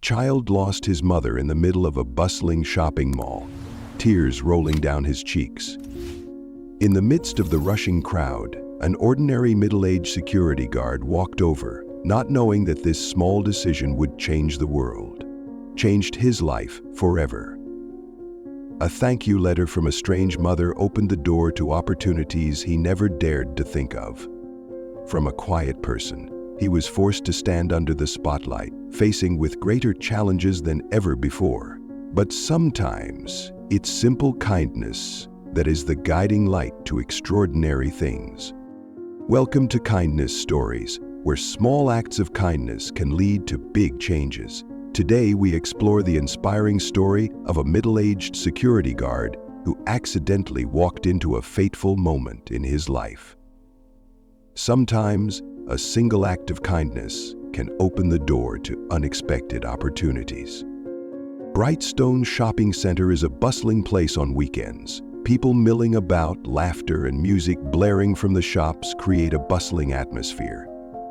child lost his mother in the middle of a bustling shopping mall, tears rolling down his cheeks. In the midst of the rushing crowd, an ordinary middle-aged security guard walked over, not knowing that this small decision would change the world, changed his life forever. A thank you letter from a strange mother opened the door to opportunities he never dared to think of. From a quiet person, he was forced to stand under the spotlight, facing with greater challenges than ever before. But sometimes, it's simple kindness that is the guiding light to extraordinary things. Welcome to Kindness Stories, where small acts of kindness can lead to big changes. Today we explore the inspiring story of a middle-aged security guard who accidentally walked into a fateful moment in his life. Sometimes, a single act of kindness can open the door to unexpected opportunities. Brightstone Shopping Center is a bustling place on weekends. People milling about, laughter and music blaring from the shops create a bustling atmosphere.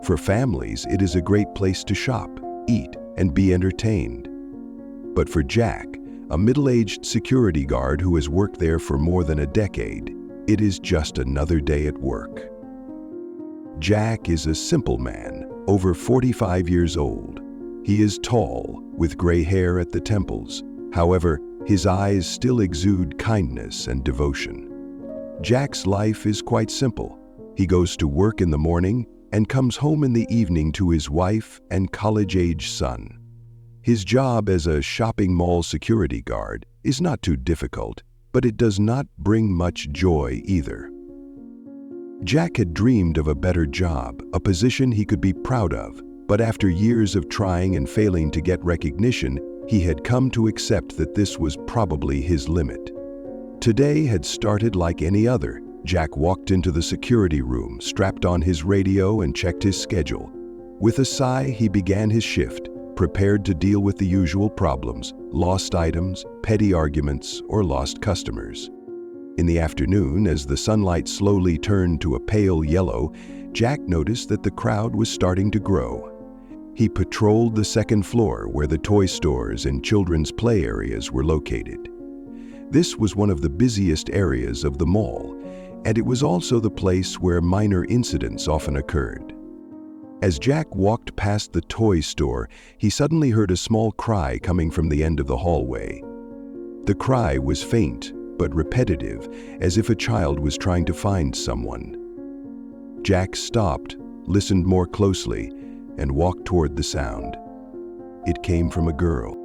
For families, it is a great place to shop, eat, and be entertained. But for Jack, a middle-aged security guard who has worked there for more than a decade, it is just another day at work. Jack is a simple man, over 45 years old. He is tall, with gray hair at the temples. However, his eyes still exude kindness and devotion. Jack's life is quite simple. He goes to work in the morning and comes home in the evening to his wife and college-age son. His job as a shopping mall security guard is not too difficult, but it does not bring much joy either. Jack had dreamed of a better job, a position he could be proud of, but after years of trying and failing to get recognition, he had come to accept that this was probably his limit. Today had started like any other. Jack walked into the security room, strapped on his radio and checked his schedule. With a sigh, he began his shift, prepared to deal with the usual problems: lost items, petty arguments, or lost customers. In the afternoon, as the sunlight slowly turned to a pale yellow, Jack noticed that the crowd was starting to grow. He patrolled the second floor where the toy stores and children's play areas were located. This was one of the busiest areas of the mall, and it was also the place where minor incidents often occurred. As Jack walked past the toy store, he suddenly heard a small cry coming from the end of the hallway. The cry was faint but repetitive, as if a child was trying to find someone. Jack stopped, listened more closely, and walked toward the sound. It came from a girl.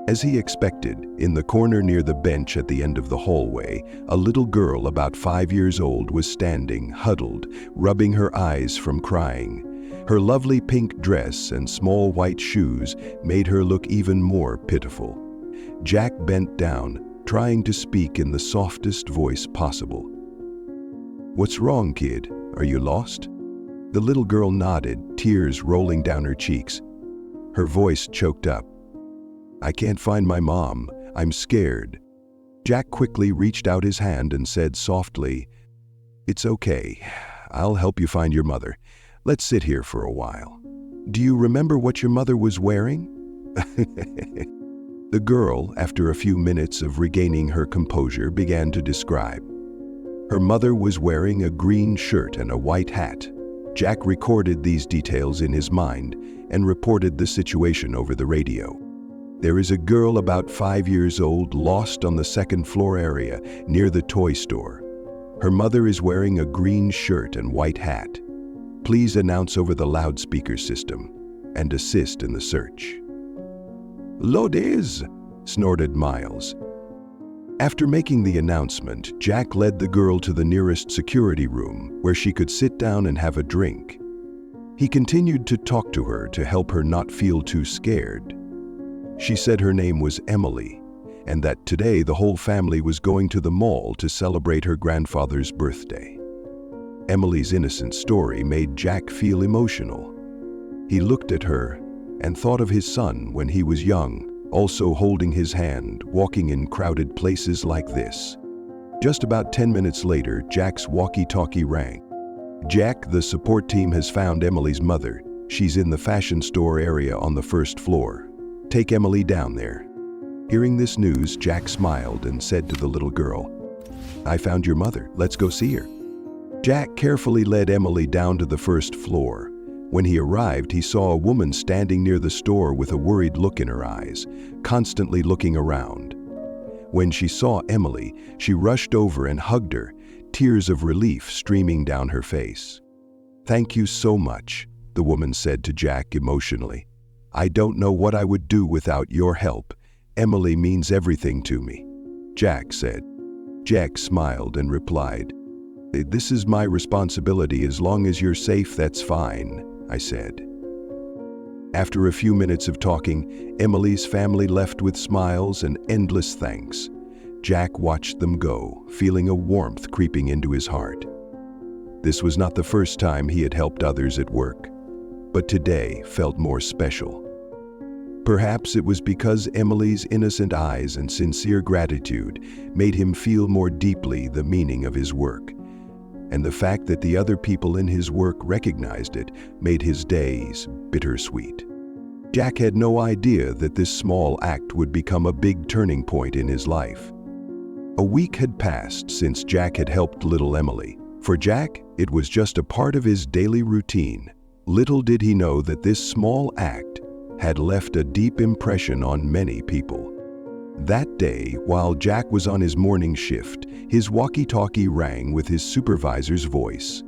As he expected, in the corner near the bench at the end of the hallway, a little girl about 5 years old was standing, huddled, rubbing her eyes from crying. Her lovely pink dress and small white shoes made her look even more pitiful. Jack bent down, trying to speak in the softest voice possible. "What's wrong, kid? Are you lost?" The little girl nodded, tears rolling down her cheeks. Her voice choked up. "I can't find my mom. I'm scared." Jack quickly reached out his hand and said softly, "It's okay. I'll help you find your mother. Let's sit here for a while. Do you remember what your mother was wearing?" The girl, after a few minutes of regaining her composure, began to describe. Her mother was wearing a green shirt and a white hat. Jack recorded these details in his mind and reported the situation over the radio. "There is a girl about 5 years old lost on the second floor area near the toy store. Her mother is wearing a green shirt and white hat. Please announce over the loudspeaker system and assist in the search." "Lodes," snorted Miles. After making the announcement, Jack led the girl to the nearest security room where she could sit down and have a drink. He continued to talk to her to help her not feel too scared. She said her name was Emily, and that today the whole family was going to the mall to celebrate her grandfather's birthday. Emily's innocent story made Jack feel emotional. He looked at her and thought of his son when he was young, also holding his hand, walking in crowded places like this. Just about 10 minutes later, Jack's walkie-talkie rang. "Jack, the support team has found Emily's mother. She's in the fashion store area on the first floor." Take Emily down there." Hearing this news, Jack smiled and said to the little girl, "I found your mother. Let's go see her." Jack carefully led Emily down to the first floor. When he arrived, he saw a woman standing near the store with a worried look in her eyes, constantly looking around. When she saw Emily, she rushed over and hugged her, tears of relief streaming down her face. "Thank you so much," the woman said to Jack emotionally. "I don't know what I would do without your help. Emily means everything to me," Jack said. Jack smiled and replied, "This is my responsibility. As long as you're safe, that's fine," I said. After a few minutes of talking, Emily's family left with smiles and endless thanks. Jack watched them go, feeling a warmth creeping into his heart. This was not the first time he had helped others at work, but today felt more special. Perhaps it was because Emily's innocent eyes and sincere gratitude made him feel more deeply the meaning of his work, and the fact that the other people in his work recognized it made his days bittersweet. Jack had no idea that this small act would become a big turning point in his life. A week had passed since Jack had helped little Emily. For Jack, it was just a part of his daily routine. Little did he know that this small act had left a deep impression on many people. That day, while Jack was on his morning shift, his walkie-talkie rang with his supervisor's voice.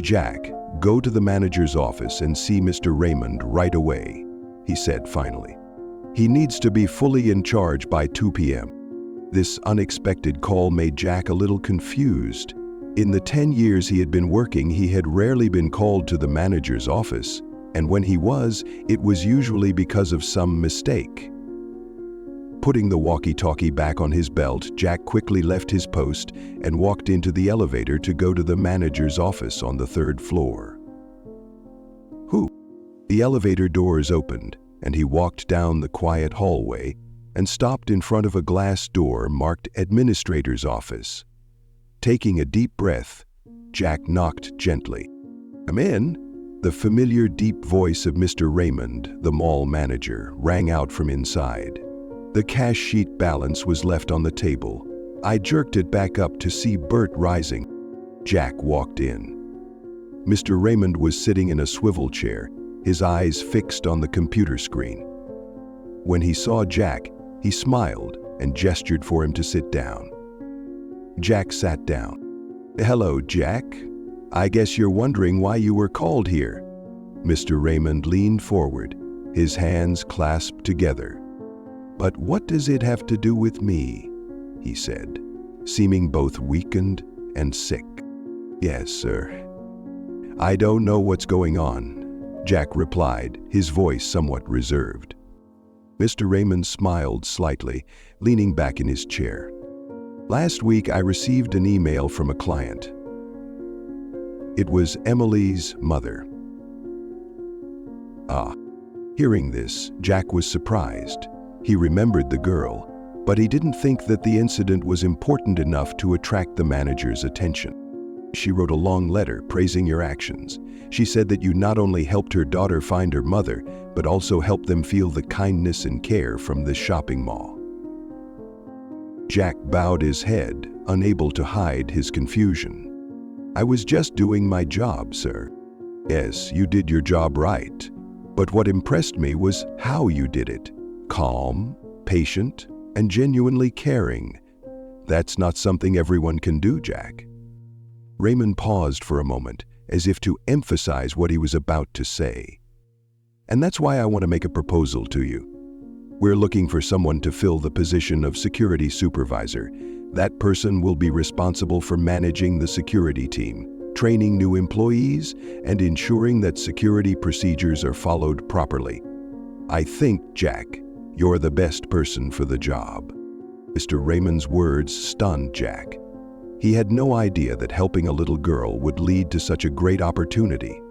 "Jack, go to the manager's office and see Mr. Raymond right away," he said finally. "He needs to be fully in charge by 2 p.m. This unexpected call made Jack a little confused. In the 10 years he had been working, he had rarely been called to the manager's office, and when he was, it was usually because of some mistake. Putting the walkie-talkie back on his belt, Jack quickly left his post and walked into the elevator to go to the manager's office on the 3rd floor. The elevator doors opened, and he walked down the quiet hallway and stopped in front of a glass door marked Administrator's Office. Taking a deep breath, Jack knocked gently. "Come in." The familiar deep voice of Mr. Raymond, the mall manager, rang out from inside. The cash sheet balance was left on the table. I jerked it back up to see Bert rising. Jack walked in. Mr. Raymond was sitting in a swivel chair, his eyes fixed on the computer screen. When he saw Jack, he smiled and gestured for him to sit down. Jack sat down. "Hello, Jack. I guess you're wondering why you were called here." Mr. Raymond leaned forward, his hands clasped together. "But what does it have to do with me?" he said, seeming both weakened and sick. "Yes, sir. I don't know what's going on," Jack replied, his voice somewhat reserved. Mr. Raymond smiled slightly, leaning back in his chair. "Last week I received an email from a client. It was Emily's mother." Hearing this, Jack was surprised. He remembered the girl, but he didn't think that the incident was important enough to attract the manager's attention. "She wrote a long letter praising your actions. She said that you not only helped her daughter find her mother, but also helped them feel the kindness and care from this shopping mall." Jack bowed his head, unable to hide his confusion. "I was just doing my job, sir." "Yes, you did your job right. But what impressed me was how you did it. Calm, patient, and genuinely caring. That's not something everyone can do, Jack." Raymond paused for a moment, as if to emphasize what he was about to say. "And that's why I want to make a proposal to you. We're looking for someone to fill the position of security supervisor. That person will be responsible for managing the security team, training new employees, and ensuring that security procedures are followed properly. I think, Jack, you're the best person for the job." Mr. Raymond's words stunned Jack. He had no idea that helping a little girl would lead to such a great opportunity.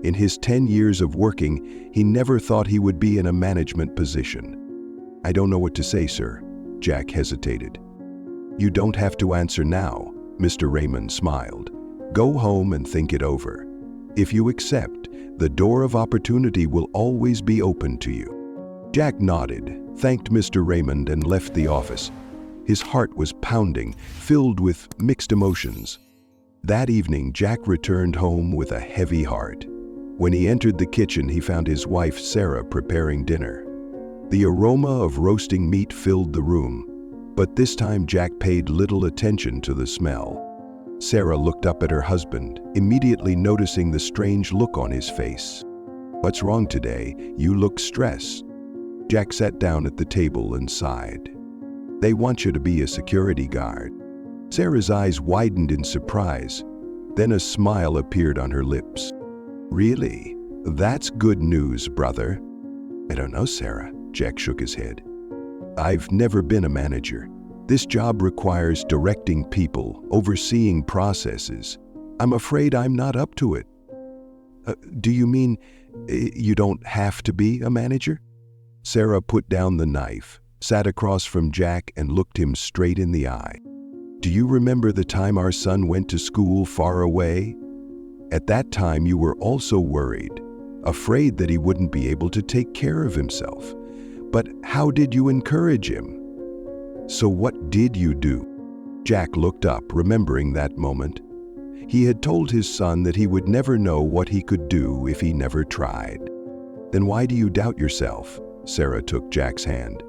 In his 10 years of working, he never thought he would be in a management position. "I don't know what to say, sir," Jack hesitated. "You don't have to answer now," Mr. Raymond smiled. "Go home and think it over. If you accept, the door of opportunity will always be open to you." Jack nodded, thanked Mr. Raymond, and left the office. His heart was pounding, filled with mixed emotions. That evening, Jack returned home with a heavy heart. When he entered the kitchen, he found his wife, Sarah, preparing dinner. The aroma of roasting meat filled the room, but this time Jack paid little attention to the smell. Sarah looked up at her husband, immediately noticing the strange look on his face. "What's wrong today? You look stressed." Jack sat down at the table and sighed. "They want you to be a security guard." Sarah's eyes widened in surprise. Then a smile appeared on her lips. "Really? That's good news, brother." "I don't know, Sarah," Jack shook his head. "I've never been a manager. This job requires directing people, overseeing processes. I'm afraid I'm not up to it." Do you mean you don't have to be a manager?" Sarah put down the knife, sat across from Jack, and looked him straight in the eye. "Do you remember the time our son went to school far away? At that time you were also worried, afraid that he wouldn't be able to take care of himself. But how did you encourage him? So what did you do?" Jack looked up, remembering that moment. He had told his son that he would never know what he could do if he never tried. "Then why do you doubt yourself?" Sarah took Jack's hand.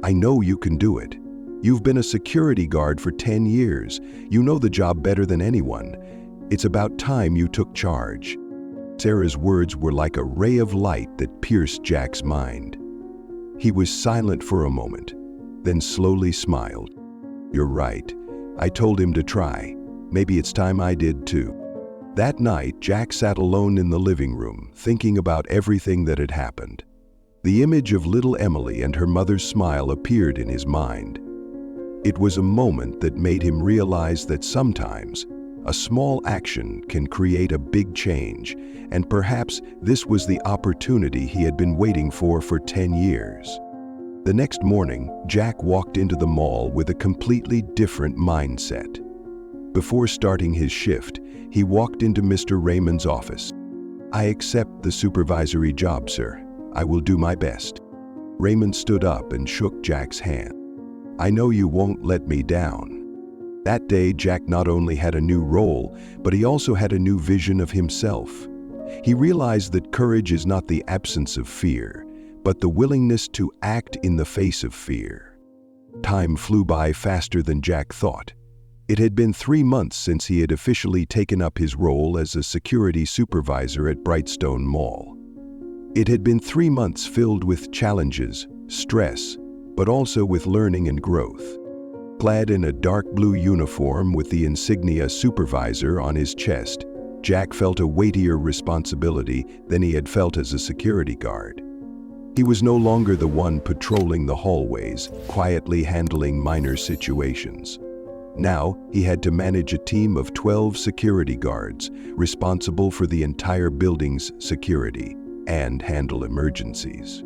"I know you can do it. You've been a security guard for 10 years. You know the job better than anyone. It's about time you took charge." Sarah's words were like a ray of light that pierced Jack's mind. He was silent for a moment, then slowly smiled. "You're right. I told him to try. Maybe it's time I did too." That night, Jack sat alone in the living room, thinking about everything that had happened. The image of little Emily and her mother's smile appeared in his mind. It was a moment that made him realize that sometimes a small action can create a big change, and perhaps this was the opportunity he had been waiting for 10 years. The next morning, Jack walked into the mall with a completely different mindset. Before starting his shift, he walked into Mr. Raymond's office. "I accept the supervisory job, sir. I will do my best." Raymond stood up and shook Jack's hand. "I know you won't let me down." That day, Jack not only had a new role, but he also had a new vision of himself. He realized that courage is not the absence of fear, but the willingness to act in the face of fear. Time flew by faster than Jack thought. It had been 3 months since he had officially taken up his role as a security supervisor at Brightstone Mall. It had been 3 months filled with challenges, stress, but also with learning and growth. Clad in a dark blue uniform with the insignia supervisor on his chest, Jack felt a weightier responsibility than he had felt as a security guard. He was no longer the one patrolling the hallways, quietly handling minor situations. Now, he had to manage a team of 12 security guards, responsible for the entire building's security, and handle emergencies.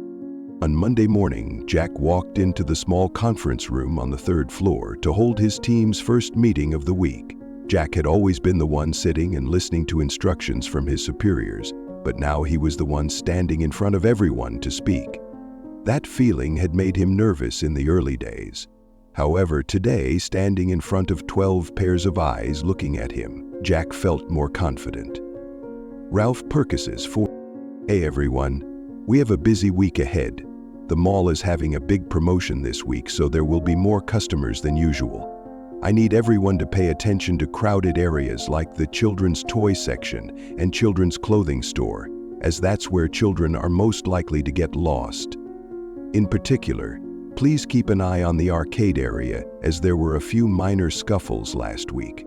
On Monday morning, Jack walked into the small conference room on the 3rd floor to hold his team's first meeting of the week. Jack had always been the one sitting and listening to instructions from his superiors, but now he was the one standing in front of everyone to speak. That feeling had made him nervous in the early days. However, today, standing in front of 12 pairs of eyes looking at him, Jack felt more confident. Ralph Perkis's for "Hey everyone, we have a busy week ahead. The mall is having a big promotion this week, so there will be more customers than usual. I need everyone to pay attention to crowded areas like the children's toy section and children's clothing store, as that's where children are most likely to get lost. In particular, please keep an eye on the arcade area, as there were a few minor scuffles last week."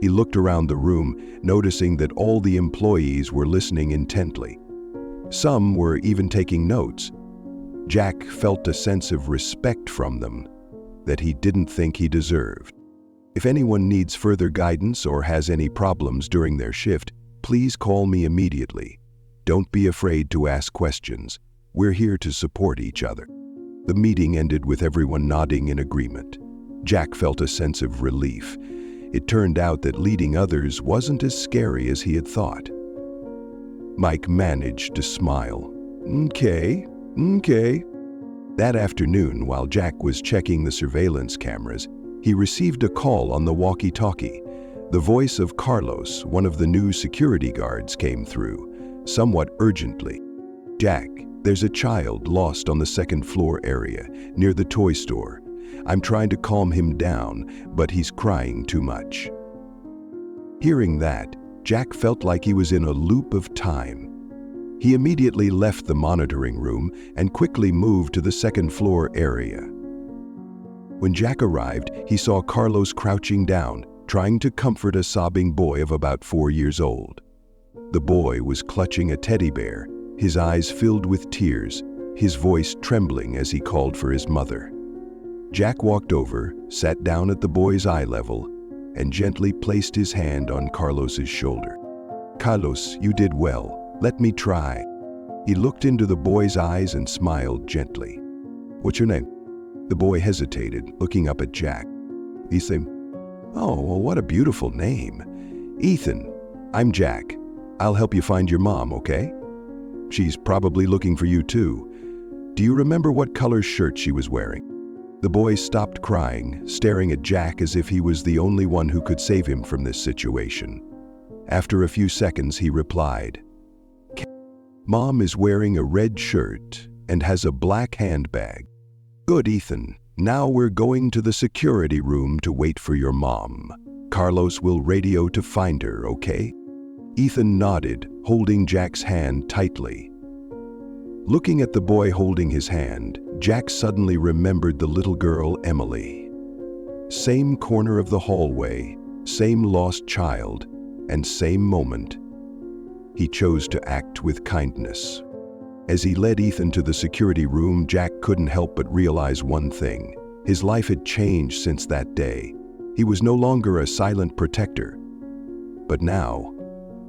He looked around the room, noticing that all the employees were listening intently. Some were even taking notes. Jack felt a sense of respect from them that he didn't think he deserved. "If anyone needs further guidance or has any problems during their shift, please call me immediately. Don't be afraid to ask questions. We're here to support each other." The meeting ended with everyone nodding in agreement. Jack felt a sense of relief. It turned out that leading others wasn't as scary as he had thought. Mike managed to smile. "Okay, Okay. That afternoon, while Jack was checking the surveillance cameras, he received a call on the walkie-talkie. The voice of Carlos, one of the new security guards, came through, somewhat urgently. "Jack, there's a child lost on the second floor area, near the toy store. I'm trying to calm him down, but he's crying too much." Hearing that, Jack felt like he was in a loop of time. He immediately left the monitoring room and quickly moved to the second floor area. When Jack arrived, he saw Carlos crouching down, trying to comfort a sobbing boy of about 4 years old. The boy was clutching a teddy bear, his eyes filled with tears, his voice trembling as he called for his mother. Jack walked over, sat down at the boy's eye level, and gently placed his hand on Carlos's shoulder. "Carlos, you did well. Let me try." He looked into the boy's eyes and smiled gently. "What's your name?" The boy hesitated, looking up at Jack. "Ethan." "Oh, well, what a beautiful name. Ethan, I'm Jack. I'll help you find your mom, okay? She's probably looking for you too. Do you remember what color shirt she was wearing?" The boy stopped crying, staring at Jack as if he was the only one who could save him from this situation. After a few seconds, he replied, "Mom is wearing a red shirt and has a black handbag." "Good, Ethan. Now we're going to the security room to wait for your mom. Carlos will radio to find her, okay?" Ethan nodded, holding Jack's hand tightly. Looking at the boy holding his hand, Jack suddenly remembered the little girl, Emily. Same corner of the hallway, same lost child, and same moment. He chose to act with kindness. As he led Ethan to the security room, Jack couldn't help but realize one thing. His life had changed since that day. He was no longer a silent protector, but now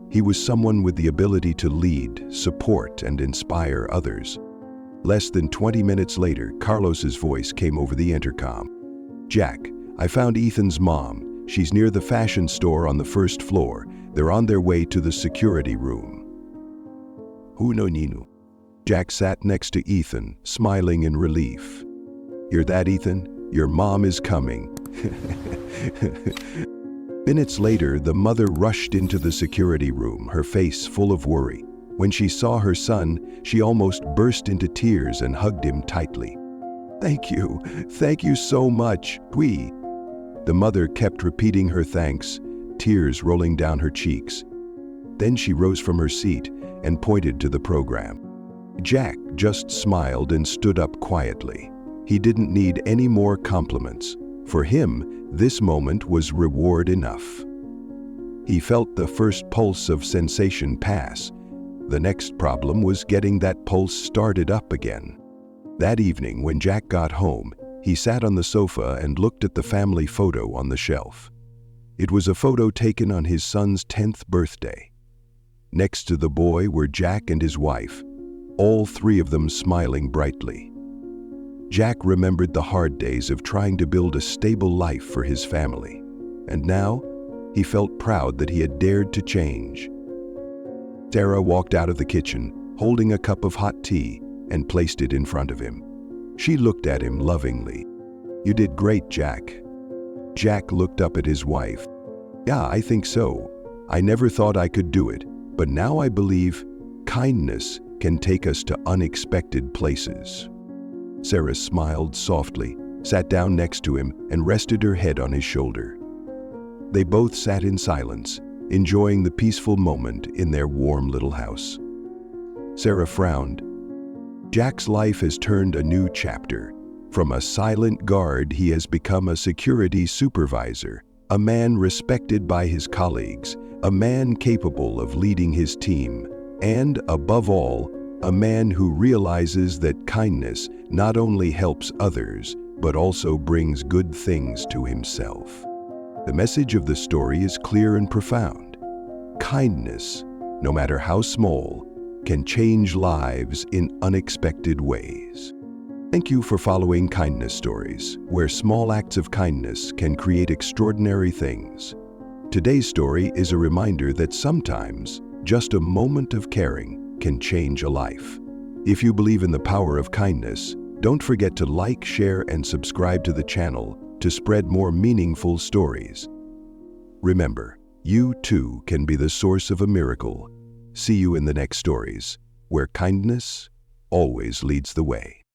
he was someone with the ability to lead, support, and inspire others. Less than 20 minutes later, Carlos's voice came over the intercom. "Jack, I found Ethan's mom. She's near the fashion store on the first floor. They're on their way to the security room." "Huno Ninu." Jack sat next to Ethan, smiling in relief. "Hear that, Ethan? Your mom is coming." Minutes later, the mother rushed into the security room, her face full of worry. When she saw her son, she almost burst into tears and hugged him tightly. Thank you so much, Pui." The mother kept repeating her thanks, tears rolling down her cheeks. Then she rose from her seat and pointed to the program. Jack just smiled and stood up quietly. He didn't need any more compliments. For him, this moment was reward enough. He felt the first pulse of sensation pass. The next problem was getting that pulse started up again. That evening, when Jack got home, he sat on the sofa and looked at the family photo on the shelf. It was a photo taken on his son's 10th birthday. Next to the boy were Jack and his wife, all three of them smiling brightly. Jack remembered the hard days of trying to build a stable life for his family, and now he felt proud that he had dared to change. Sarah walked out of the kitchen, holding a cup of hot tea, and placed it in front of him. She looked at him lovingly. "You did great, Jack." Jack looked up at his wife. "Yeah, I think so. I never thought I could do it, but now I believe kindness can take us to unexpected places." Sarah smiled softly, sat down next to him, and rested her head on his shoulder. They both sat in silence, enjoying the peaceful moment in their warm little house. Sarah frowned. Jack's life has turned a new chapter. From a silent guard, he has become a security supervisor, a man respected by his colleagues, a man capable of leading his team, and, above all, a man who realizes that kindness not only helps others, but also brings good things to himself. The message of the story is clear and profound. Kindness, no matter how small, can change lives in unexpected ways. Thank you for following Kindness Stories, where small acts of kindness can create extraordinary things. Today's story is a reminder that sometimes just a moment of caring can change a life. If you believe in the power of kindness, don't forget to like, share, and subscribe to the channel to spread more meaningful stories. Remember, you too can be the source of a miracle. See you in the next stories, where kindness always leads the way.